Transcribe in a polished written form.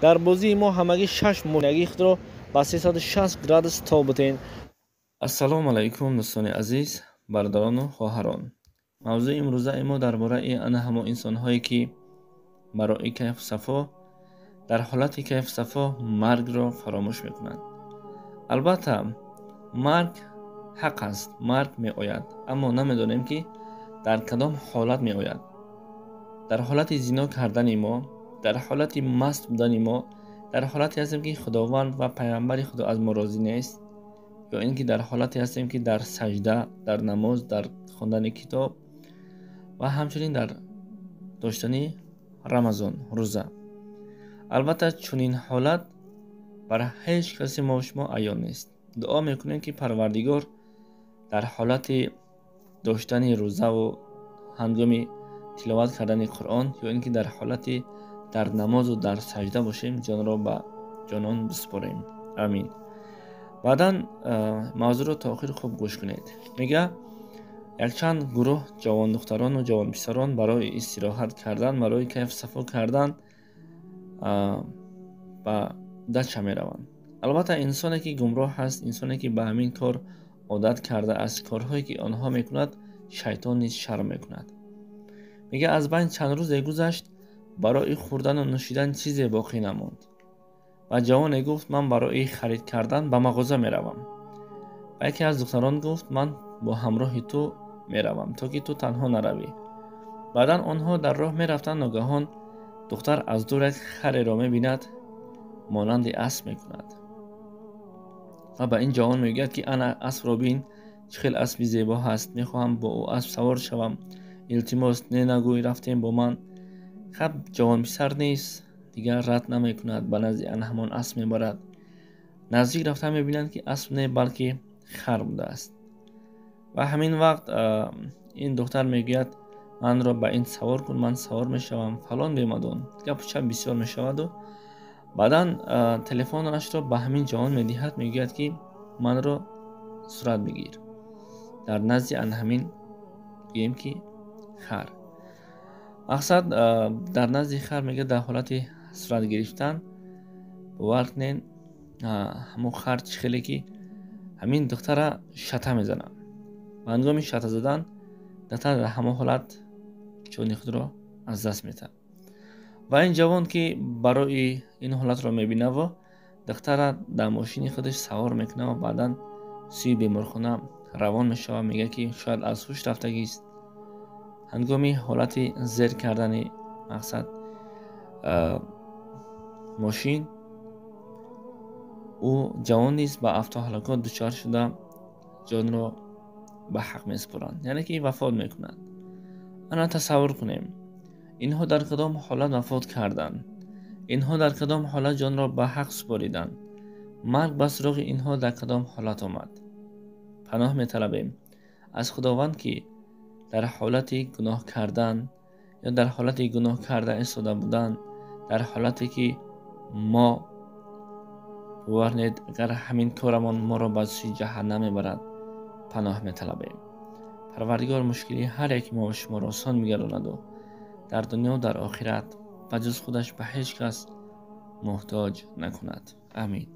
дар бозии мо ҳамагӣ 6 монягии худро ба 360 градус тоб бутен. ассалому алайкум дӯстони азиз, бародарону хоҳарон. мавзӯи имрӯзаи мо дар бораи ана ҳамо инсонҳое ки барои кайфу сафо дар ҳолати кайфу сафо маргро фаромӯш мекунанд. албатта марг ҳақ аст, марг меояд, аммо намедонем ки дар кадом ҳолат меояд. дар ҳолати зино кардани мо, дар ҳолати маст будани мо, дар ҳолате ҳастем ки худованд ва пайғамбари худо аз мо розӣ нест, ё ин ки дар ҳолате ҳастем ки дар саҷда, дар намоз, дар хондани китоб ва ҳамчунин дар доштани рамазон, рӯза. албатта чунин ҳолат бар ҳеҷ каси мо шумо аён нест. дуо мекунем ки парвардигор дар ҳолати доштани рӯзаву ҳангоми тиловат кардани қуръон ё ин ки дар ҳолати дар намозу дар саҷда бошем, ҷонро ба ҷонон биспорем. амин. баъдан мавзӯъро то охир хуб гӯш кунед. мега якчанд гурӯҳ ҷавондухтарону ҷавонписарон барои истироҳат кардан, барои кайф сафо кардан ба дача мераванд. албатта инсоне ки гумроҳ аст, инсоне ки ба ҳамин кор одат кардааст, корҳое ки онҳо мекунад, шайтон низ шарм мекунад. мега аз байн чанд рӯзе гузашт, барои хӯрдану нӯшидан чизе боқӣ намонд. ва ҷавоне гуфт, ман барои харид кардан ба мағоза меравам. ва яке аз духтарон гуфт, ман бо ҳамроҳи ту меравам, то ки ту танҳо наравӣ. баъдан онҳо дар роҳ мерафтанд, ногаҳон духтар аз дур як хареро мебинад, монанди асп мекунад. ва ба ин ҷавон мегӯяд ки ана аспро бин, чӣ хел аспи зебо ҳаст, мехоҳам бо ӯ асп савор шавам, илтимос не нагӯй, рафтем бо ман. хаб ҷавонписар низ дигар рад намекунад, ба назди ана ҳамон асп мебарад. наздик рафта мебинанд ки асп не балки хар будааст. ва ҳамин вақт ин духтар мегӯяд, манро ба ин савор кун, ман савор мешавам, фалон бемадон. гапу чап бисёр мешаваду баъдан телефонашро ба ҳамин ҷавон медиҳад, мегӯяд ки манро сурат бигир дар назди ана ҳамин гӯем ки хар. мақсад дар назди хар мега дар ҳолати сурат гирифтан бовар кунен ҳамон хар чӣ хеле ки ҳамин духтара шата мезанад. ва ҳангоми шата задан духтар дар ҳамон ҳолат ҷони худро аз даст метаҳад. ва ин ҷавон ки барои ин ҳолатро мебинаву духтара дар мошини худаш савор мекунаву баъдан сӯи беморхона равон мешавад. мегӯяд ки шояд аз ҳуш рафтагист. ҳангоми ҳолати зер кардани мақсад мошин, ӯ ҷавон низ ба автоҳалокот дучор шуда ҷонро ба ҳақ месупоранд, яъне ки вафот мекунад. ана тасаввур кунем, инҳо дар кадом ҳолат вафот карданд, инҳо дар кадом ҳолат ҷонро ба ҳақ супориданд, марг ба суроғи инҳо дар кадом ҳолат омад. паноҳ металабем аз худованд ки дар ҳолати гуноҳ кардан ё дар ҳолати гуноҳ карда истода будан, дар ҳолате ки мо боварнед агар ҳамин корамон моро ба сӯи ҷаҳаннам мебарад, паноҳ металабем. парвардигор мушкили ҳар яки мо шуморо осон мегардонаду дар дунё дар охират ба ҷуз худаш ба ҳеҷ кас муҳтоҷ накунад. амин.